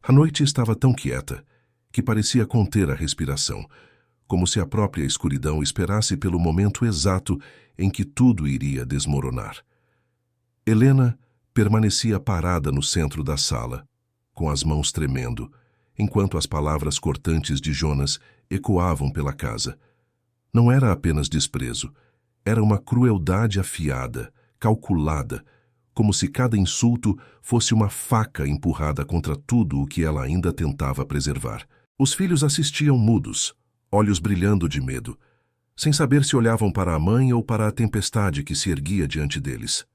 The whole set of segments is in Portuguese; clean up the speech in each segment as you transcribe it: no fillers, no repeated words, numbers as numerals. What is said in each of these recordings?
A noite estava tão quieta que parecia conter a respiração, como se a própria escuridão esperasse pelo momento exato em que tudo iria desmoronar. Helena permanecia parada no centro da sala, com as mãos tremendo, enquanto as palavras cortantes de Jonas ecoavam pela casa. Não era apenas desprezo, era uma crueldade afiada, calculada, como se cada insulto fosse uma faca empurrada contra tudo o que ela ainda tentava preservar. Os filhos assistiam mudos, olhos brilhando de medo, sem saber se olhavam para a mãe ou para a tempestade que se erguia diante deles.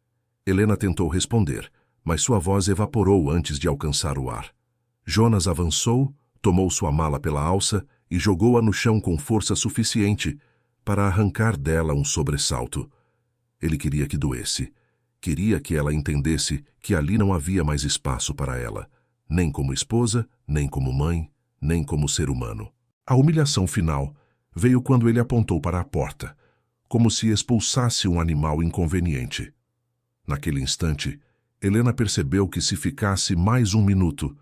Helena tentou responder, mas sua voz evaporou antes de alcançar o ar. Jonas avançou, tomou sua mala pela alça e jogou-a no chão com força suficiente para arrancar dela um sobressalto. Ele queria que doesse. Queria que ela entendesse que ali não havia mais espaço para ela, nem como esposa, nem como mãe, nem como ser humano. A humilhação final veio quando ele apontou para a porta, como se expulsasse um animal inconveniente. Naquele instante, Helena percebeu que se ficasse mais um minuto,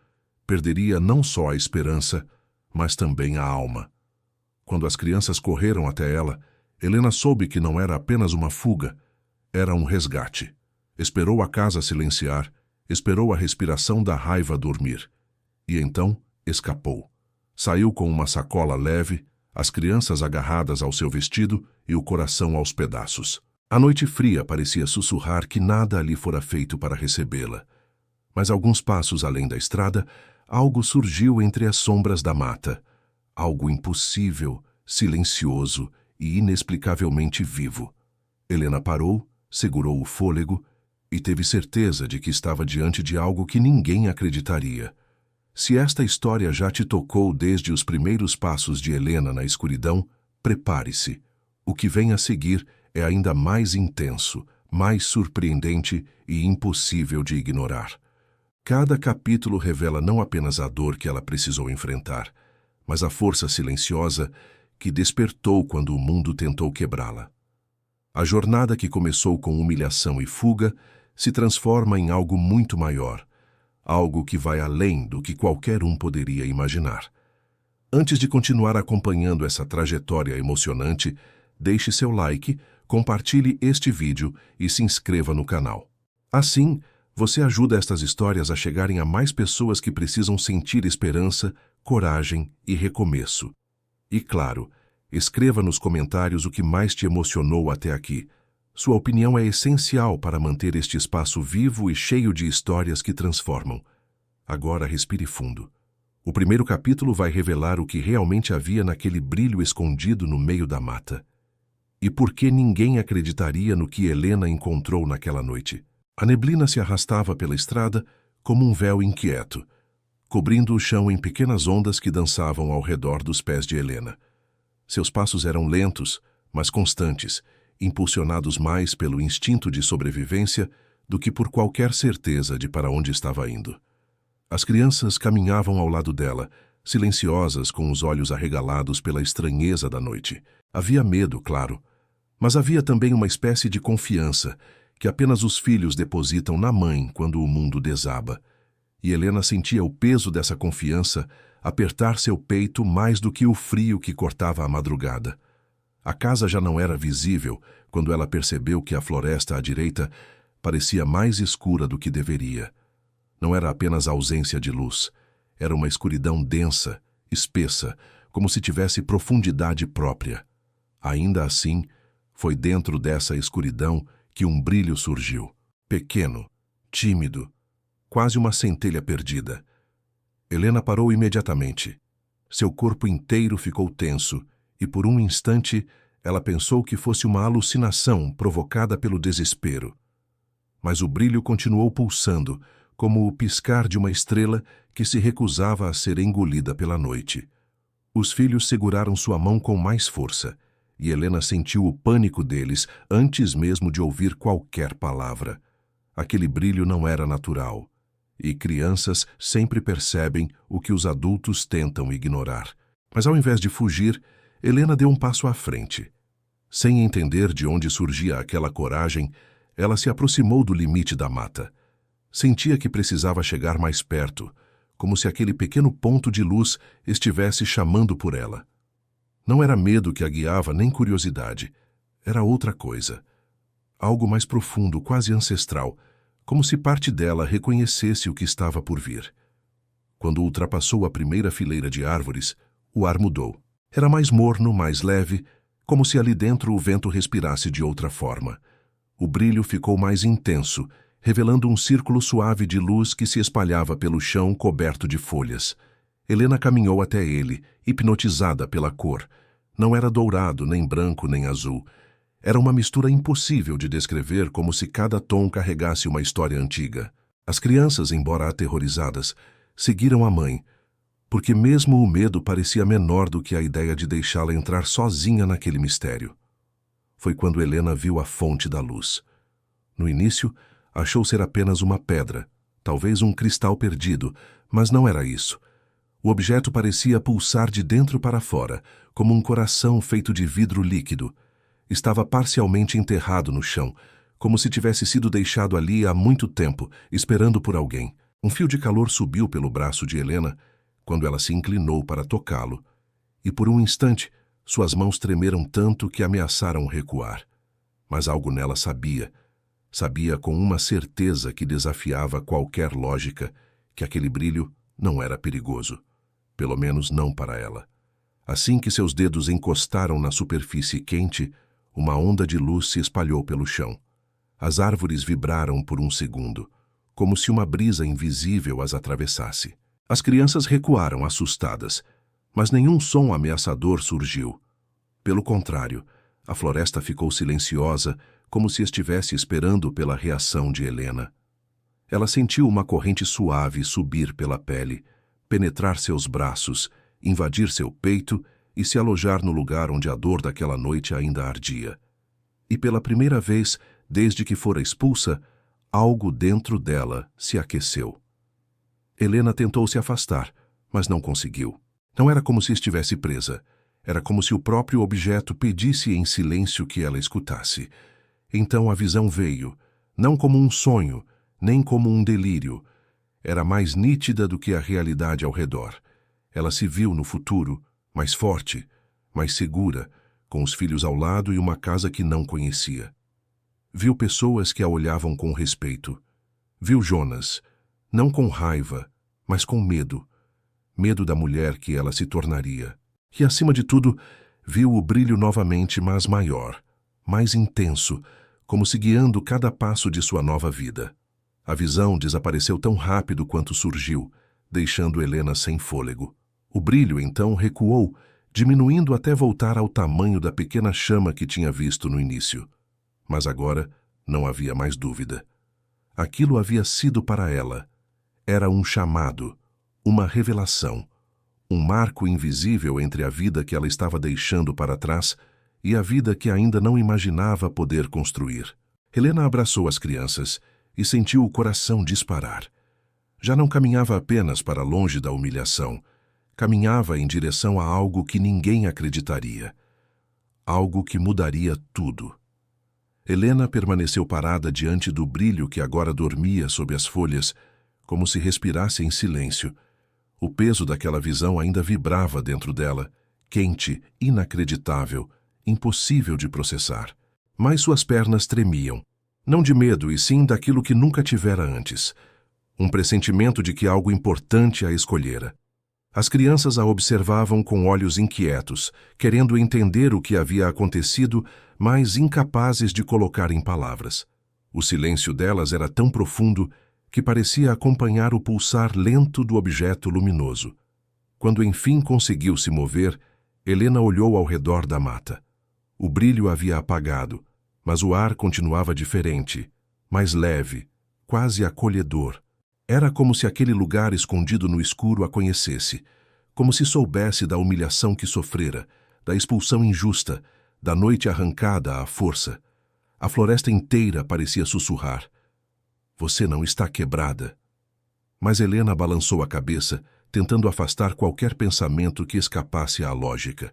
perderia não só a esperança, mas também a alma. Quando as crianças correram até ela, Helena soube que não era apenas uma fuga, era um resgate. Esperou a casa silenciar, esperou a respiração da raiva dormir. E então escapou. Saiu com uma sacola leve, as crianças agarradas ao seu vestido e o coração aos pedaços. A noite fria parecia sussurrar que nada ali fora feito para recebê-la. Mas alguns passos além da estrada, algo surgiu entre as sombras da mata. Algo impossível, silencioso e inexplicavelmente vivo. Helena parou, segurou o fôlego e teve certeza de que estava diante de algo que ninguém acreditaria. Se esta história já te tocou desde os primeiros passos de Helena na escuridão, prepare-se. O que vem a seguir é ainda mais intenso, mais surpreendente e impossível de ignorar. Cada capítulo revela não apenas a dor que ela precisou enfrentar, mas a força silenciosa que despertou quando o mundo tentou quebrá-la. A jornada que começou com humilhação e fuga se transforma em algo muito maior, algo que vai além do que qualquer um poderia imaginar. Antes de continuar acompanhando essa trajetória emocionante, deixe seu like, compartilhe este vídeo e se inscreva no canal. Assim, você ajuda estas histórias a chegarem a mais pessoas que precisam sentir esperança, coragem e recomeço. E claro, escreva nos comentários o que mais te emocionou até aqui. Sua opinião é essencial para manter este espaço vivo e cheio de histórias que transformam. Agora respire fundo. O primeiro capítulo vai revelar o que realmente havia naquele brilho escondido no meio da mata. E por que ninguém acreditaria no que Helena encontrou naquela noite? A neblina se arrastava pela estrada como um véu inquieto, cobrindo o chão em pequenas ondas que dançavam ao redor dos pés de Helena. Seus passos eram lentos, mas constantes, impulsionados mais pelo instinto de sobrevivência do que por qualquer certeza de para onde estava indo. As crianças caminhavam ao lado dela, silenciosas com os olhos arregalados pela estranheza da noite. Havia medo, claro, mas havia também uma espécie de confiança que apenas os filhos depositam na mãe quando o mundo desaba. E Helena sentia o peso dessa confiança apertar seu peito mais do que o frio que cortava a madrugada. A casa já não era visível quando ela percebeu que a floresta à direita parecia mais escura do que deveria. Não era apenas ausência de luz, era uma escuridão densa, espessa, como se tivesse profundidade própria. Ainda assim, foi dentro dessa escuridão que um brilho surgiu, pequeno, tímido, quase uma centelha perdida. Helena parou imediatamente. Seu corpo inteiro ficou tenso e por um instante ela pensou que fosse uma alucinação provocada pelo desespero. Mas o brilho continuou pulsando, como o piscar de uma estrela que se recusava a ser engolida pela noite. Os filhos seguraram sua mão com mais força, e Helena sentiu o pânico deles antes mesmo de ouvir qualquer palavra. Aquele brilho não era natural, e crianças sempre percebem o que os adultos tentam ignorar. Mas ao invés de fugir, Helena deu um passo à frente. Sem entender de onde surgia aquela coragem, ela se aproximou do limite da mata. Sentia que precisava chegar mais perto, como se aquele pequeno ponto de luz estivesse chamando por ela. Não era medo que a guiava, nem curiosidade. Era outra coisa. Algo mais profundo, quase ancestral, como se parte dela reconhecesse o que estava por vir. Quando ultrapassou a primeira fileira de árvores, o ar mudou. Era mais morno, mais leve, como se ali dentro o vento respirasse de outra forma. O brilho ficou mais intenso, revelando um círculo suave de luz que se espalhava pelo chão coberto de folhas. Helena caminhou até ele, hipnotizada pela cor. Não era dourado, nem branco, nem azul. Era uma mistura impossível de descrever, como se cada tom carregasse uma história antiga. As crianças, embora aterrorizadas, seguiram a mãe, porque mesmo o medo parecia menor do que a ideia de deixá-la entrar sozinha naquele mistério. Foi quando Helena viu a fonte da luz. No início, achou ser apenas uma pedra, talvez um cristal perdido, mas não era isso. O objeto parecia pulsar de dentro para fora, como um coração feito de vidro líquido. Estava parcialmente enterrado no chão, como se tivesse sido deixado ali há muito tempo, esperando por alguém. Um fio de calor subiu pelo braço de Helena quando ela se inclinou para tocá-lo, e por um instante suas mãos tremeram tanto que ameaçaram recuar. Mas algo nela sabia com uma certeza que desafiava qualquer lógica, que aquele brilho não era perigoso, pelo menos não para ela. Assim que seus dedos encostaram na superfície quente, uma onda de luz se espalhou pelo chão. As árvores vibraram por um segundo, como se uma brisa invisível as atravessasse. As crianças recuaram, assustadas, mas nenhum som ameaçador surgiu. Pelo contrário, a floresta ficou silenciosa, como se estivesse esperando pela reação de Helena. Ela sentiu uma corrente suave subir pela pele, penetrar seus braços, invadir seu peito e se alojar no lugar onde a dor daquela noite ainda ardia. E pela primeira vez, desde que fora expulsa, algo dentro dela se aqueceu. Helena tentou se afastar, mas não conseguiu. Não era como se estivesse presa. Era como se o próprio objeto pedisse em silêncio que ela escutasse. Então a visão veio, não como um sonho, nem como um delírio. Era mais nítida do que a realidade ao redor. Ela se viu no futuro, mais forte, mais segura, com os filhos ao lado e uma casa que não conhecia. Viu pessoas que a olhavam com respeito. Viu Jonas, não com raiva, mas com medo. Medo da mulher que ela se tornaria. E, acima de tudo, viu o brilho novamente, mas maior, mais intenso, como se guiando cada passo de sua nova vida. A visão desapareceu tão rápido quanto surgiu, deixando Helena sem fôlego. O brilho, então, recuou, diminuindo até voltar ao tamanho da pequena chama que tinha visto no início. Mas agora não havia mais dúvida. Aquilo havia sido para ela. Era um chamado, uma revelação, um marco invisível entre a vida que ela estava deixando para trás e a vida que ainda não imaginava poder construir. Helena abraçou as crianças e sentiu o coração disparar. Já não caminhava apenas para longe da humilhação, caminhava em direção a algo que ninguém acreditaria. Algo que mudaria tudo. Helena permaneceu parada diante do brilho que agora dormia sob as folhas, como se respirasse em silêncio. O peso daquela visão ainda vibrava dentro dela, quente, inacreditável, impossível de processar. Mas suas pernas tremiam, não de medo e sim daquilo que nunca tivera antes. Um pressentimento de que algo importante a escolhera. As crianças a observavam com olhos inquietos, querendo entender o que havia acontecido, mas incapazes de colocar em palavras. O silêncio delas era tão profundo que parecia acompanhar o pulsar lento do objeto luminoso. Quando enfim conseguiu se mover, Helena olhou ao redor da mata. O brilho havia apagado, mas o ar continuava diferente, mais leve, quase acolhedor. Era como se aquele lugar escondido no escuro a conhecesse, como se soubesse da humilhação que sofrera, da expulsão injusta, da noite arrancada à força. A floresta inteira parecia sussurrar: "Você não está quebrada." Mas Helena balançou a cabeça, tentando afastar qualquer pensamento que escapasse à lógica.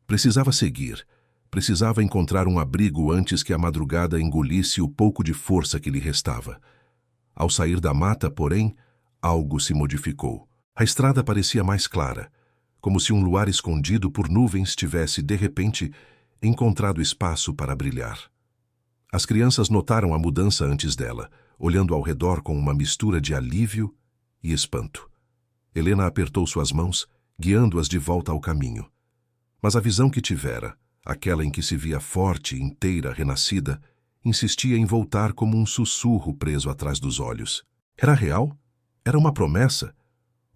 Precisava seguir. Precisava encontrar um abrigo antes que a madrugada engolisse o pouco de força que lhe restava. Ao sair da mata, porém, algo se modificou. A estrada parecia mais clara, como se um luar escondido por nuvens tivesse, de repente, encontrado espaço para brilhar. As crianças notaram a mudança antes dela, olhando ao redor com uma mistura de alívio e espanto. Helena apertou suas mãos, guiando-as de volta ao caminho. Mas a visão que tivera, aquela em que se via forte, inteira, renascida, insistia em voltar como um sussurro preso atrás dos olhos. Era real? Era uma promessa?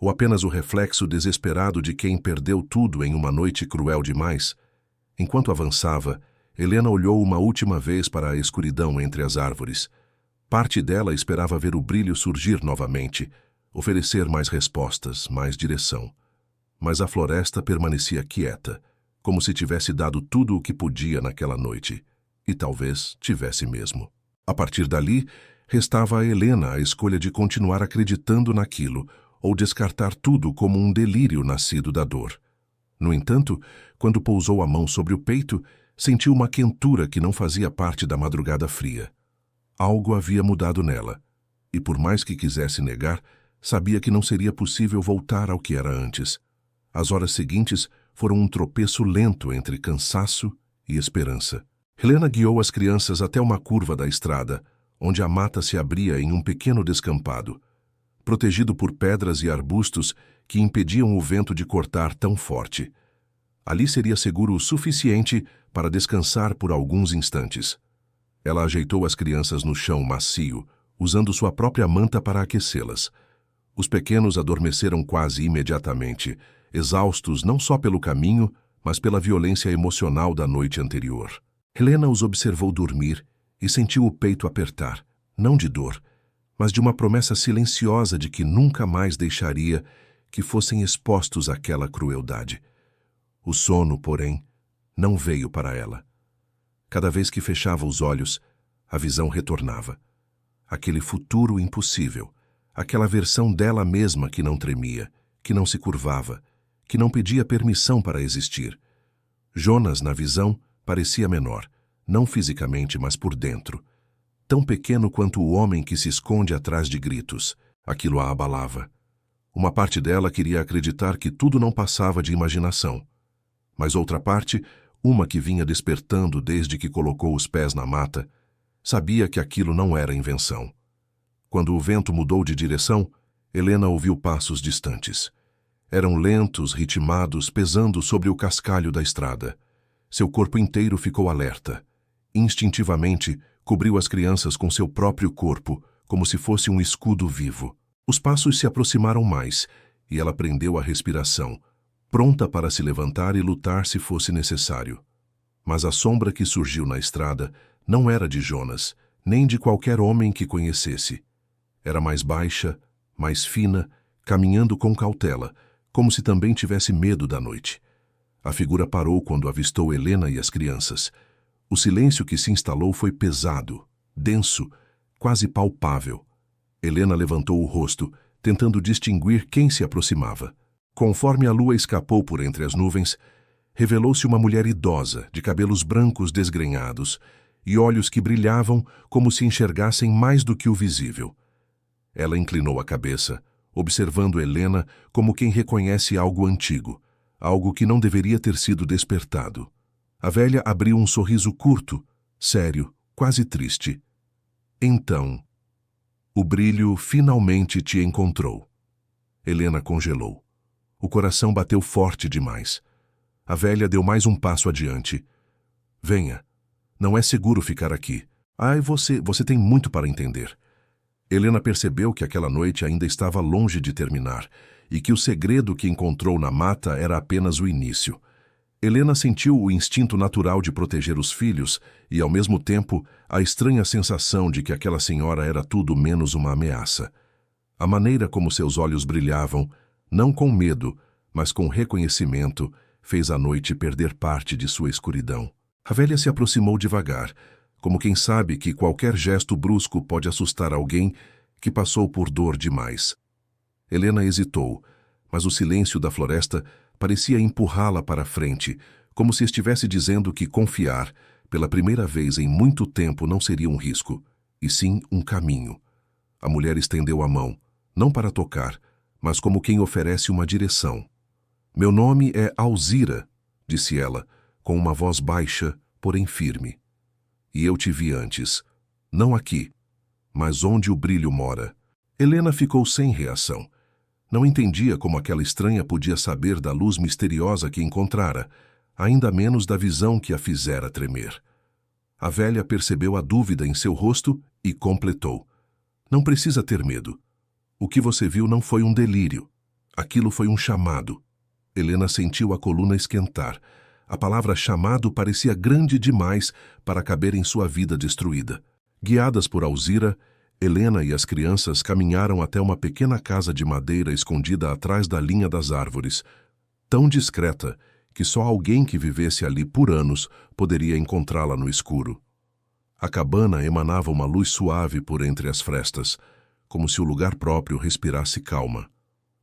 Ou apenas o reflexo desesperado de quem perdeu tudo em uma noite cruel demais? Enquanto avançava, Helena olhou uma última vez para a escuridão entre as árvores. Parte dela esperava ver o brilho surgir novamente, oferecer mais respostas, mais direção. Mas a floresta permanecia quieta, como se tivesse dado tudo o que podia naquela noite. E talvez tivesse mesmo. A partir dali, restava a Helena a escolha de continuar acreditando naquilo ou descartar tudo como um delírio nascido da dor. No entanto, quando pousou a mão sobre o peito, sentiu uma quentura que não fazia parte da madrugada fria. Algo havia mudado nela, e por mais que quisesse negar, sabia que não seria possível voltar ao que era antes. As horas seguintes foram um tropeço lento entre cansaço e esperança. Helena guiou as crianças até uma curva da estrada, onde a mata se abria em um pequeno descampado, protegido por pedras e arbustos que impediam o vento de cortar tão forte. Ali seria seguro o suficiente para descansar por alguns instantes. Ela ajeitou as crianças no chão macio, usando sua própria manta para aquecê-las. Os pequenos adormeceram quase imediatamente, exaustos não só pelo caminho, mas pela violência emocional da noite anterior. Helena os observou dormir e sentiu o peito apertar, não de dor, mas de uma promessa silenciosa de que nunca mais deixaria que fossem expostos àquela crueldade. O sono, porém, não veio para ela. Cada vez que fechava os olhos, a visão retornava. Aquele futuro impossível, aquela versão dela mesma que não tremia, que não se curvava, que não pedia permissão para existir. Jonas, na visão, parecia menor, não fisicamente, mas por dentro. Tão pequeno quanto o homem que se esconde atrás de gritos. Aquilo a abalava. Uma parte dela queria acreditar que tudo não passava de imaginação. Mas outra parte, uma que vinha despertando desde que colocou os pés na mata, sabia que aquilo não era invenção. Quando o vento mudou de direção, Helena ouviu passos distantes. Eram lentos, ritmados, pesando sobre o cascalho da estrada. Seu corpo inteiro ficou alerta. Instintivamente, cobriu as crianças com seu próprio corpo, como se fosse um escudo vivo. Os passos se aproximaram mais, e ela prendeu a respiração, pronta para se levantar e lutar se fosse necessário. Mas a sombra que surgiu na estrada não era de Jonas, nem de qualquer homem que conhecesse. Era mais baixa, mais fina, caminhando com cautela, como se também tivesse medo da noite. A figura parou quando avistou Helena e as crianças. O silêncio que se instalou foi pesado, denso, quase palpável. Helena levantou o rosto, tentando distinguir quem se aproximava. Conforme a lua escapou por entre as nuvens, revelou-se uma mulher idosa, de cabelos brancos desgrenhados e olhos que brilhavam como se enxergassem mais do que o visível. Ela inclinou a cabeça, observando Helena como quem reconhece algo antigo, algo que não deveria ter sido despertado. A velha abriu um sorriso curto, sério, quase triste. Então, o brilho finalmente te encontrou. Helena congelou. O coração bateu forte demais. A velha deu mais um passo adiante. Venha. Não é seguro ficar aqui. Ai, você tem muito para entender. Helena percebeu que aquela noite ainda estava longe de terminar e que o segredo que encontrou na mata era apenas o início. Helena sentiu o instinto natural de proteger os filhos e, ao mesmo tempo, a estranha sensação de que aquela senhora era tudo menos uma ameaça. A maneira como seus olhos brilhavam, não com medo, mas com reconhecimento, fez a noite perder parte de sua escuridão. A velha se aproximou devagar, como quem sabe que qualquer gesto brusco pode assustar alguém que passou por dor demais. Helena hesitou, mas o silêncio da floresta parecia empurrá-la para frente, como se estivesse dizendo que confiar, pela primeira vez em muito tempo, não seria um risco, e sim um caminho. A mulher estendeu a mão, não para tocar, mas como quem oferece uma direção. Meu nome é Alzira, disse ela, com uma voz baixa, porém firme. E eu te vi antes, não aqui, mas onde o brilho mora. Helena ficou sem reação. Não entendia como aquela estranha podia saber da luz misteriosa que encontrara, ainda menos da visão que a fizera tremer. A velha percebeu a dúvida em seu rosto e completou. Não precisa ter medo. O que você viu não foi um delírio. Aquilo foi um chamado. Helena sentiu a coluna esquentar. A palavra chamado parecia grande demais para caber em sua vida destruída. Guiadas por Alzira, Helena e as crianças caminharam até uma pequena casa de madeira escondida atrás da linha das árvores, tão discreta que só alguém que vivesse ali por anos poderia encontrá-la no escuro. A cabana emanava uma luz suave por entre as frestas, como se o lugar próprio respirasse calma.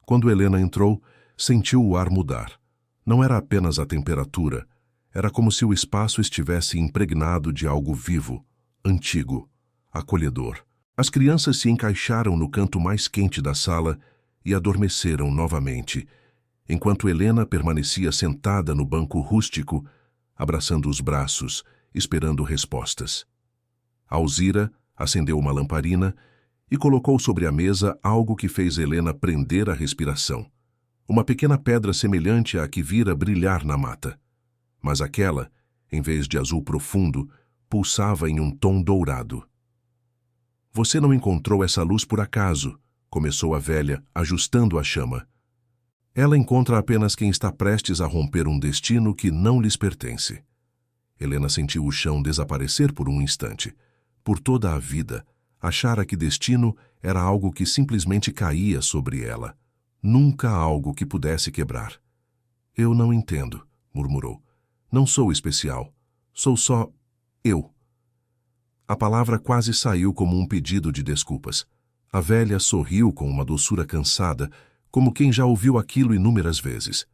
Quando Helena entrou, sentiu o ar mudar. Não era apenas a temperatura, era como se o espaço estivesse impregnado de algo vivo, antigo, acolhedor. As crianças se encaixaram no canto mais quente da sala e adormeceram novamente, enquanto Helena permanecia sentada no banco rústico, abraçando os braços, esperando respostas. Alzira acendeu uma lamparina e colocou sobre a mesa algo que fez Helena prender a respiração. Uma pequena pedra semelhante à que vira brilhar na mata. Mas aquela, em vez de azul profundo, pulsava em um tom dourado. Você não encontrou essa luz por acaso, começou a velha, ajustando a chama. Ela encontra apenas quem está prestes a romper um destino que não lhes pertence. Helena sentiu o chão desaparecer por um instante. Por toda a vida, achara que destino era algo que simplesmente caía sobre ela. Nunca algo que pudesse quebrar. Eu não entendo, murmurou. Não sou especial. Sou só eu. A palavra quase saiu como um pedido de desculpas. A velha sorriu com uma doçura cansada, como quem já ouviu aquilo inúmeras vezes.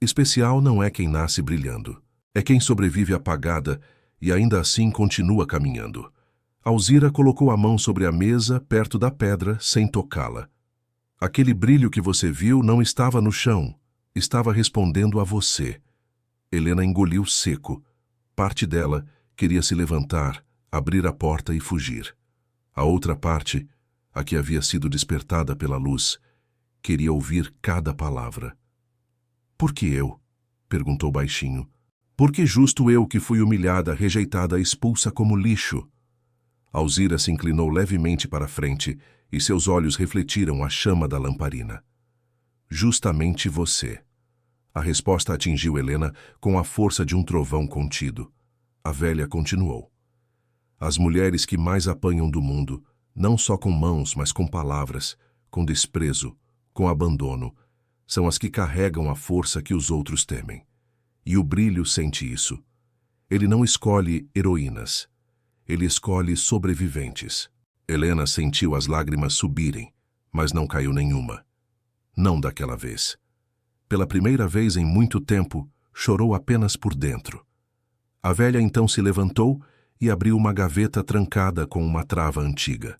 Especial não é quem nasce brilhando. É quem sobrevive apagada e ainda assim continua caminhando. Alzira colocou a mão sobre a mesa, perto da pedra, sem tocá-la. Aquele brilho que você viu não estava no chão, estava respondendo a você. Helena engoliu seco. Parte dela queria se levantar, abrir a porta e fugir. A outra parte, a que havia sido despertada pela luz, queria ouvir cada palavra. Por que eu? Perguntou baixinho. Por que justo eu que fui humilhada, rejeitada, expulsa como lixo? Alzira se inclinou levemente para a frente e seus olhos refletiram a chama da lamparina. Justamente você. A resposta atingiu Helena com a força de um trovão contido. A velha continuou. As mulheres que mais apanham do mundo, não só com mãos, mas com palavras, com desprezo, com abandono, são as que carregam a força que os outros temem. E o brilho sente isso. Ele não escolhe heroínas. Ele escolhe sobreviventes. Helena sentiu as lágrimas subirem, mas não caiu nenhuma. Não daquela vez. Pela primeira vez em muito tempo, chorou apenas por dentro. A velha então se levantou e abriu uma gaveta trancada com uma trava antiga.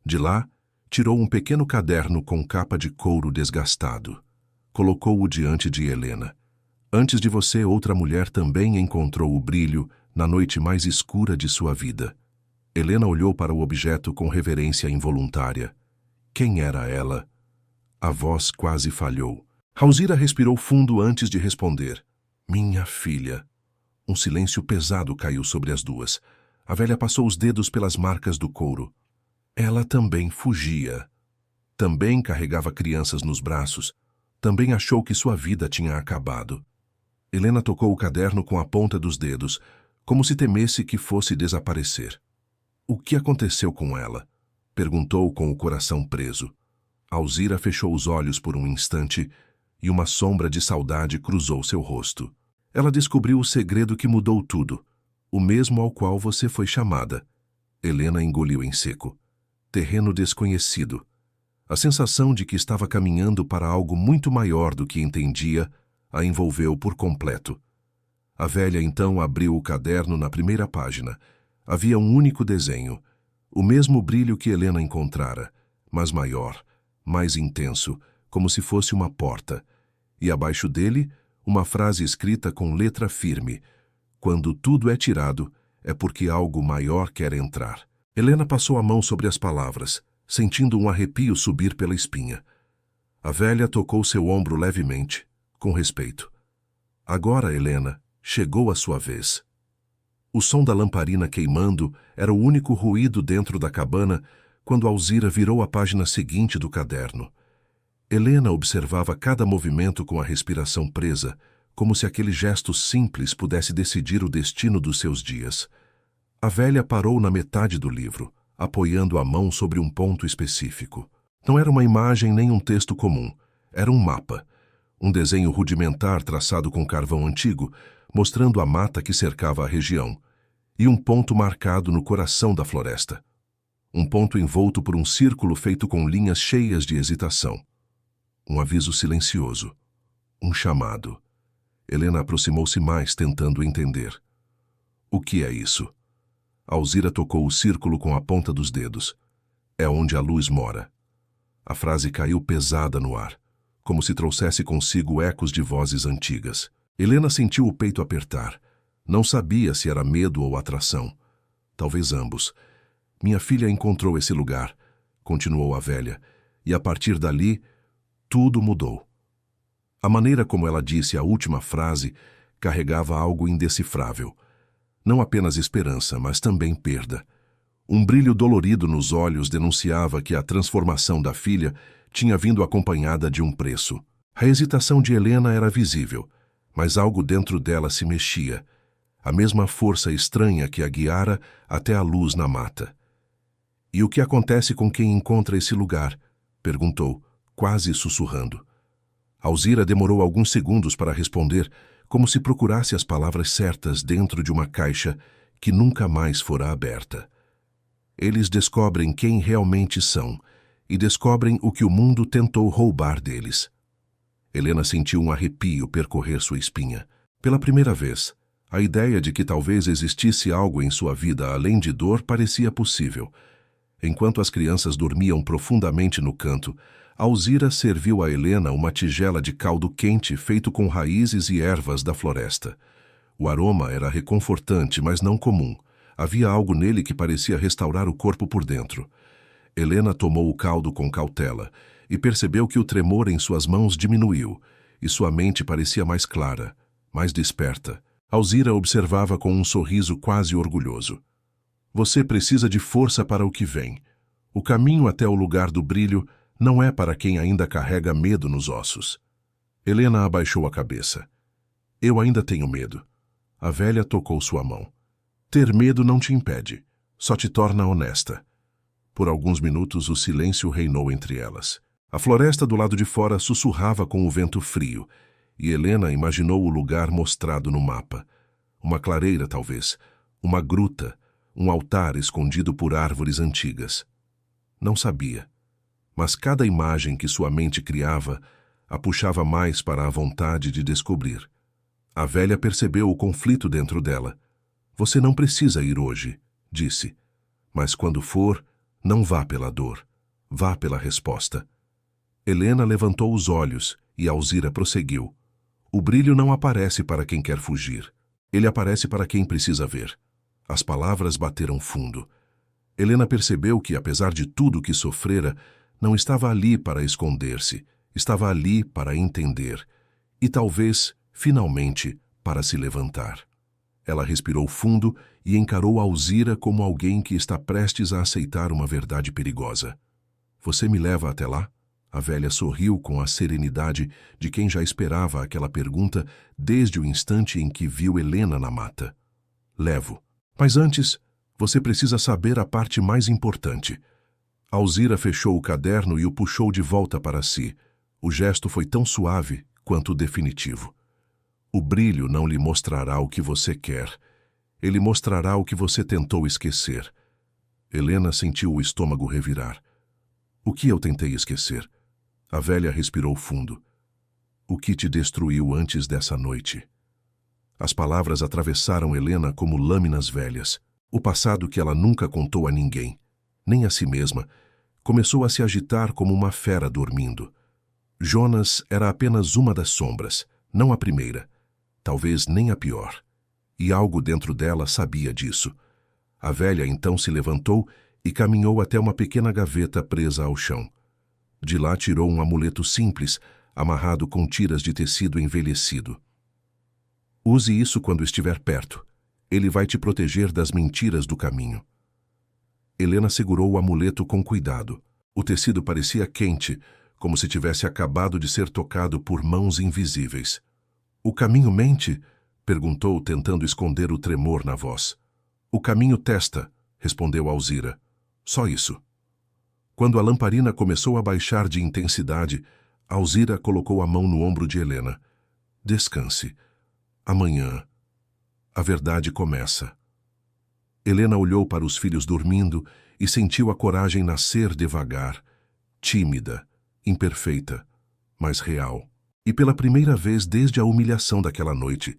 De lá, tirou um pequeno caderno com capa de couro desgastado. Colocou-o diante de Helena. Antes de você, outra mulher também encontrou o brilho na noite mais escura de sua vida. Helena olhou para o objeto com reverência involuntária. Quem era ela? A voz quase falhou. Alzira respirou fundo antes de responder. Minha filha. Um silêncio pesado caiu sobre as duas. A velha passou os dedos pelas marcas do couro. Ela também fugia. Também carregava crianças nos braços. Também achou que sua vida tinha acabado. Helena tocou o caderno com a ponta dos dedos, como se temesse que fosse desaparecer. O que aconteceu com ela? Perguntou com o coração preso. Alzira fechou os olhos por um instante e uma sombra de saudade cruzou seu rosto. Ela descobriu o segredo que mudou tudo, o mesmo ao qual você foi chamada. Helena engoliu em seco. Terreno desconhecido. A sensação de que estava caminhando para algo muito maior do que entendia a envolveu por completo. A velha então abriu o caderno na primeira página. Havia um único desenho, o mesmo brilho que Helena encontrara, mas maior, mais intenso, como se fosse uma porta, e abaixo dele, uma frase escrita com letra firme: quando tudo é tirado, é porque algo maior quer entrar. Helena passou a mão sobre as palavras, sentindo um arrepio subir pela espinha. A velha tocou seu ombro levemente, com respeito. Agora, Helena, chegou a sua vez. O som da lamparina queimando era o único ruído dentro da cabana quando Alzira virou a página seguinte do caderno. Helena observava cada movimento com a respiração presa, como se aquele gesto simples pudesse decidir o destino dos seus dias. A velha parou na metade do livro, apoiando a mão sobre um ponto específico. Não era uma imagem nem um texto comum, era um mapa. Um desenho rudimentar traçado com carvão antigo, mostrando a mata que cercava a região, e um ponto marcado no coração da floresta. Um ponto envolto por um círculo feito com linhas cheias de hesitação. Um aviso silencioso. Um chamado. Helena aproximou-se mais, tentando entender. O que é isso? Alzira tocou o círculo com a ponta dos dedos. É onde a luz mora. A frase caiu pesada no ar, como se trouxesse consigo ecos de vozes antigas. Helena sentiu o peito apertar. Não sabia se era medo ou atração. Talvez ambos. Minha filha encontrou esse lugar, continuou a velha, e a partir dali, tudo mudou. A maneira como ela disse a última frase carregava algo indecifrável. Não apenas esperança, mas também perda. Um brilho dolorido nos olhos denunciava que a transformação da filha tinha vindo acompanhada de um preço. A hesitação de Helena era visível, mas algo dentro dela se mexia, a mesma força estranha que a guiara até a luz na mata. E o que acontece com quem encontra esse lugar? Perguntou, quase sussurrando. Alzira demorou alguns segundos para responder, como se procurasse as palavras certas dentro de uma caixa que nunca mais fora aberta. Eles descobrem quem realmente são e descobrem o que o mundo tentou roubar deles. Helena sentiu um arrepio percorrer sua espinha. Pela primeira vez, a ideia de que talvez existisse algo em sua vida além de dor parecia possível. Enquanto as crianças dormiam profundamente no canto, Alzira serviu a Helena uma tigela de caldo quente feito com raízes e ervas da floresta. O aroma era reconfortante, mas não comum. Havia algo nele que parecia restaurar o corpo por dentro. Helena tomou o caldo com cautela e percebeu que o tremor em suas mãos diminuiu, e sua mente parecia mais clara, mais desperta. Alzira observava com um sorriso quase orgulhoso. Você precisa de força para o que vem. O caminho até o lugar do brilho não é para quem ainda carrega medo nos ossos. Helena abaixou a cabeça. Eu ainda tenho medo. A velha tocou sua mão. Ter medo não te impede, só te torna honesta. Por alguns minutos o silêncio reinou entre elas. A floresta do lado de fora sussurrava com o vento frio, e Helena imaginou o lugar mostrado no mapa. Uma clareira, talvez, uma gruta, um altar escondido por árvores antigas. Não sabia, mas cada imagem que sua mente criava a puxava mais para a vontade de descobrir. A velha percebeu o conflito dentro dela. Você não precisa ir hoje, disse. Mas quando for, não vá pela dor, vá pela resposta. Helena levantou os olhos e Alzira prosseguiu. O brilho não aparece para quem quer fugir. Ele aparece para quem precisa ver. As palavras bateram fundo. Helena percebeu que, apesar de tudo que sofrera, não estava ali para esconder-se, estava ali para entender e talvez, finalmente, para se levantar. Ela respirou fundo e encarou Alzira como alguém que está prestes a aceitar uma verdade perigosa. Você me leva até lá? A velha sorriu com a serenidade de quem já esperava aquela pergunta desde o instante em que viu Helena na mata. Levo. Mas antes, você precisa saber a parte mais importante. Alzira fechou o caderno e o puxou de volta para si. O gesto foi tão suave quanto definitivo. O brilho não lhe mostrará o que você quer. Ele mostrará o que você tentou esquecer. Helena sentiu o estômago revirar. O que eu tentei esquecer? A velha respirou fundo. O que te destruiu antes dessa noite? As palavras atravessaram Helena como lâminas velhas. O passado que ela nunca contou a ninguém, nem a si mesma, começou a se agitar como uma fera dormindo. Jonas era apenas uma das sombras, não a primeira, talvez nem a pior. E algo dentro dela sabia disso. A velha então se levantou e caminhou até uma pequena gaveta presa ao chão. De lá tirou um amuleto simples, amarrado com tiras de tecido envelhecido. Use isso quando estiver perto. Ele vai te proteger das mentiras do caminho. Helena segurou o amuleto com cuidado. O tecido parecia quente, como se tivesse acabado de ser tocado por mãos invisíveis. O caminho mente? Perguntou, tentando esconder o tremor na voz. O caminho testa, respondeu Alzira. Só isso. Quando a lamparina começou a baixar de intensidade, Alzira colocou a mão no ombro de Helena. Descanse. Amanhã, a verdade começa. Helena olhou para os filhos dormindo e sentiu a coragem nascer devagar, tímida, imperfeita, mas real. E pela primeira vez desde a humilhação daquela noite,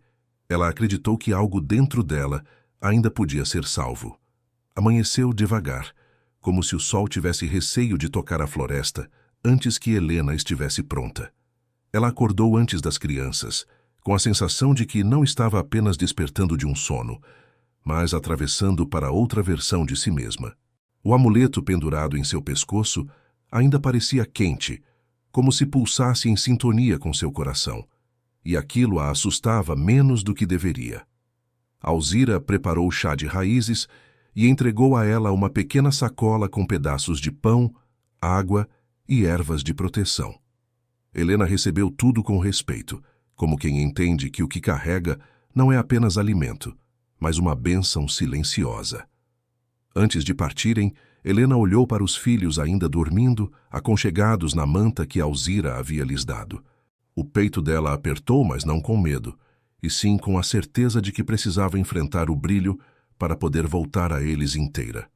ela acreditou que algo dentro dela ainda podia ser salvo. Amanheceu devagar, como se o sol tivesse receio de tocar a floresta antes que Helena estivesse pronta. Ela acordou antes das crianças, com a sensação de que não estava apenas despertando de um sono, mas atravessando para outra versão de si mesma. O amuleto pendurado em seu pescoço ainda parecia quente, como se pulsasse em sintonia com seu coração, e aquilo a assustava menos do que deveria. Alzira preparou chá de raízes e entregou a ela uma pequena sacola com pedaços de pão, água e ervas de proteção. Helena recebeu tudo com respeito, como quem entende que o que carrega não é apenas alimento, mas uma bênção silenciosa. Antes de partirem, Helena olhou para os filhos ainda dormindo, aconchegados na manta que Alzira havia lhes dado. O peito dela apertou, mas não com medo, e sim com a certeza de que precisava enfrentar o brilho para poder voltar a eles inteira.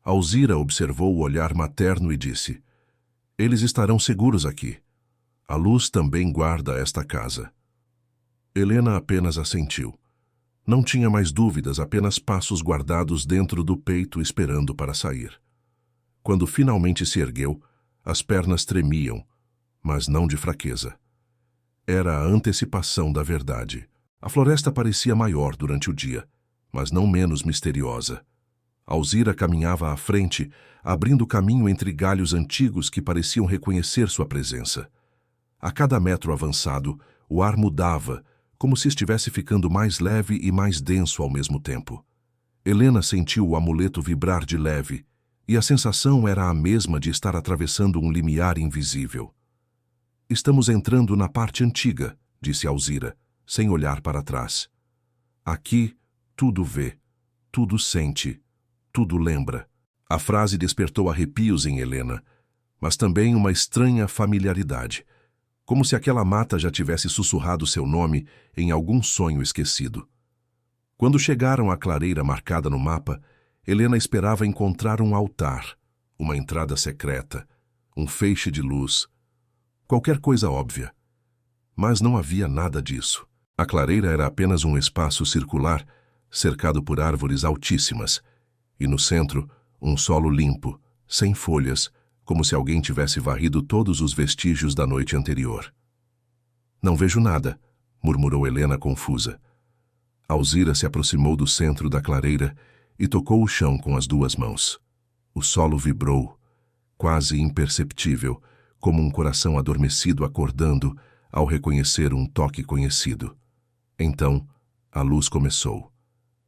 Alzira observou o olhar materno e disse: "Eles estarão seguros aqui. A luz também guarda esta casa." Helena apenas assentiu. Não tinha mais dúvidas, apenas passos guardados dentro do peito esperando para sair. Quando finalmente se ergueu, as pernas tremiam, mas não de fraqueza. Era a antecipação da verdade. A floresta parecia maior durante o dia, mas não menos misteriosa. Alzira caminhava à frente, abrindo caminho entre galhos antigos que pareciam reconhecer sua presença. A cada metro avançado, o ar mudava, como se estivesse ficando mais leve e mais denso ao mesmo tempo. Helena sentiu o amuleto vibrar de leve, e a sensação era a mesma de estar atravessando um limiar invisível. "Estamos entrando na parte antiga", disse Alzira, sem olhar para trás. "Aqui, tudo vê, tudo sente, tudo lembra." A frase despertou arrepios em Helena, mas também uma estranha familiaridade, como se aquela mata já tivesse sussurrado seu nome em algum sonho esquecido. Quando chegaram à clareira marcada no mapa, Helena esperava encontrar um altar, uma entrada secreta, um feixe de luz, qualquer coisa óbvia. Mas não havia nada disso. A clareira era apenas um espaço circular, cercado por árvores altíssimas, e no centro, um solo limpo, sem folhas, como se alguém tivesse varrido todos os vestígios da noite anterior. "Não vejo nada", murmurou Helena confusa. Alzira se aproximou do centro da clareira e tocou o chão com as duas mãos. O solo vibrou, quase imperceptível, como um coração adormecido acordando ao reconhecer um toque conhecido. Então, a luz começou.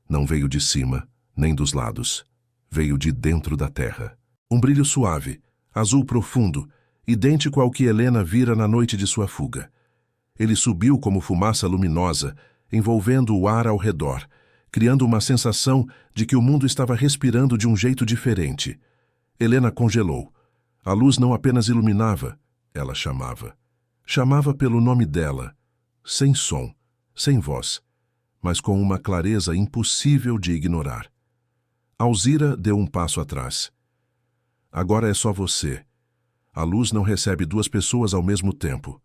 Não veio de cima, nem dos lados. Veio de dentro da terra. Um brilho suave, azul profundo, idêntico ao que Helena vira na noite de sua fuga. Ele subiu como fumaça luminosa, envolvendo o ar ao redor, criando uma sensação de que o mundo estava respirando de um jeito diferente. Helena congelou. A luz não apenas iluminava, ela chamava. Chamava pelo nome dela, sem som, sem voz, mas com uma clareza impossível de ignorar. Alzira deu um passo atrás. "Agora é só você. A luz não recebe duas pessoas ao mesmo tempo."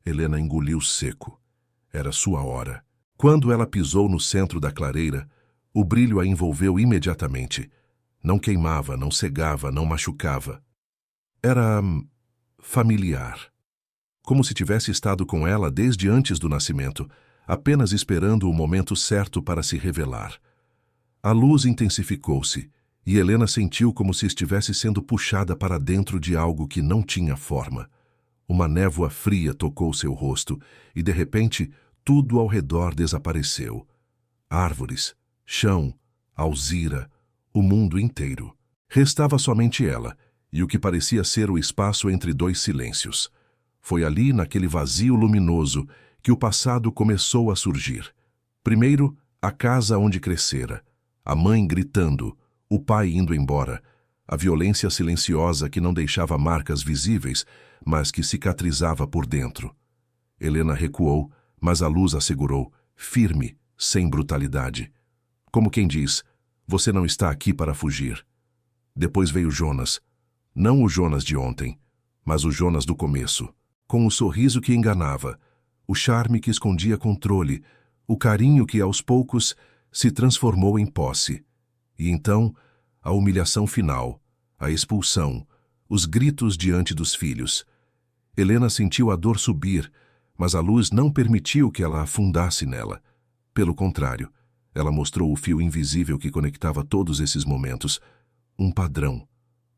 Helena engoliu seco. Era sua hora. Quando ela pisou no centro da clareira, o brilho a envolveu imediatamente. Não queimava, não cegava, não machucava. Era familiar. como se tivesse estado com ela desde antes do nascimento, apenas esperando o momento certo para se revelar. A luz intensificou-se, e Helena sentiu como se estivesse sendo puxada para dentro de algo que não tinha forma. Uma névoa fria tocou seu rosto, e de repente tudo ao redor desapareceu. Árvores, chão, Alzira, o mundo inteiro. Restava somente ela, e o que parecia ser o espaço entre dois silêncios. Foi ali, naquele vazio luminoso, que o passado começou a surgir. Primeiro, a casa onde crescera, a mãe gritando, o pai indo embora, a violência silenciosa que não deixava marcas visíveis, mas que cicatrizava por dentro. Helena recuou, mas a luz a segurou, firme, sem brutalidade. Como quem diz, você não está aqui para fugir. Depois veio Jonas. Não o Jonas de ontem, mas o Jonas do começo, com o sorriso que enganava, o charme que escondia controle, o carinho que aos poucos se transformou em posse. E então, a humilhação final, a expulsão, os gritos diante dos filhos. Helena sentiu a dor subir, mas a luz não permitiu que ela afundasse nela. Pelo contrário, ela mostrou o fio invisível que conectava todos esses momentos, um padrão,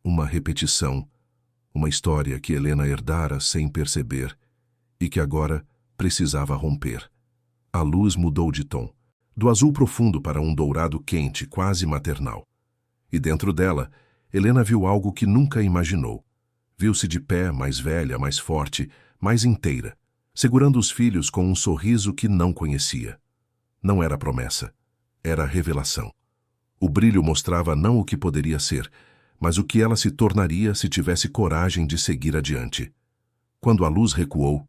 uma repetição, uma história que Helena herdara sem perceber e que agora precisava romper. A luz mudou de tom, do azul profundo para um dourado quente, quase maternal. E dentro dela, Helena viu algo que nunca imaginou. Viu-se de pé, mais velha, mais forte, mais inteira, segurando os filhos com um sorriso que não conhecia. Não era promessa, era revelação. O brilho mostrava não o que poderia ser, mas o que ela se tornaria se tivesse coragem de seguir adiante. Quando a luz recuou,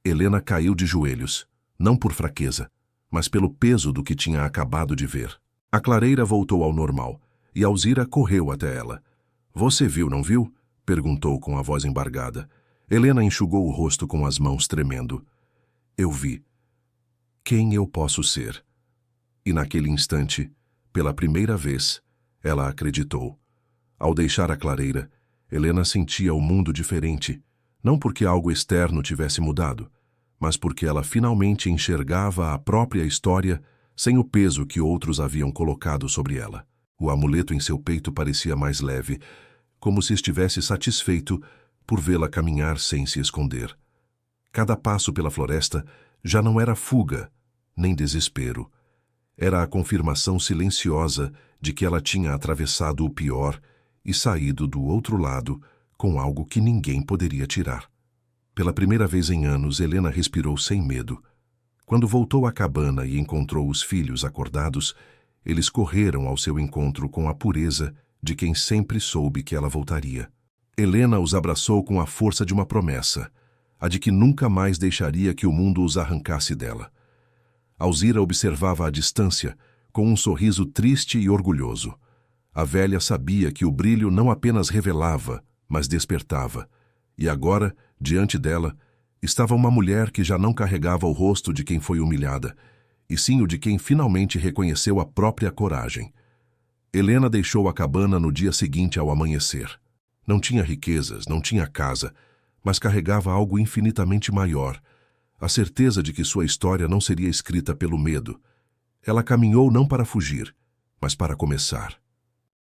Helena caiu de joelhos, não por fraqueza, mas pelo peso do que tinha acabado de ver. A clareira voltou ao normal, e Alzira correu até ela. Você viu, não viu? Perguntou com a voz embargada. Helena enxugou o rosto com as mãos tremendo. Eu vi. Quem eu posso ser? E naquele instante, pela primeira vez, ela acreditou. Ao deixar a clareira, Helena sentia o mundo diferente, não porque algo externo tivesse mudado, mas porque ela finalmente enxergava a própria história sem o peso que outros haviam colocado sobre ela. O amuleto em seu peito parecia mais leve, como se estivesse satisfeito por vê-la caminhar sem se esconder. Cada passo pela floresta já não era fuga, nem desespero. Era a confirmação silenciosa de que ela tinha atravessado o pior e saído do outro lado com algo que ninguém poderia tirar. Pela primeira vez em anos, Helena respirou sem medo. Quando voltou à cabana e encontrou os filhos acordados, eles correram ao seu encontro com a pureza de quem sempre soube que ela voltaria. Helena os abraçou com a força de uma promessa, a de que nunca mais deixaria que o mundo os arrancasse dela. Alzira observava à distância, com um sorriso triste e orgulhoso. A velha sabia que o brilho não apenas revelava, mas despertava. E agora, diante dela, estava uma mulher que já não carregava o rosto de quem foi humilhada, e sim o de quem finalmente reconheceu a própria coragem. Helena deixou a cabana no dia seguinte ao amanhecer. Não tinha riquezas, não tinha casa, mas carregava algo infinitamente maior, a certeza de que sua história não seria escrita pelo medo. Ela caminhou não para fugir, mas para começar.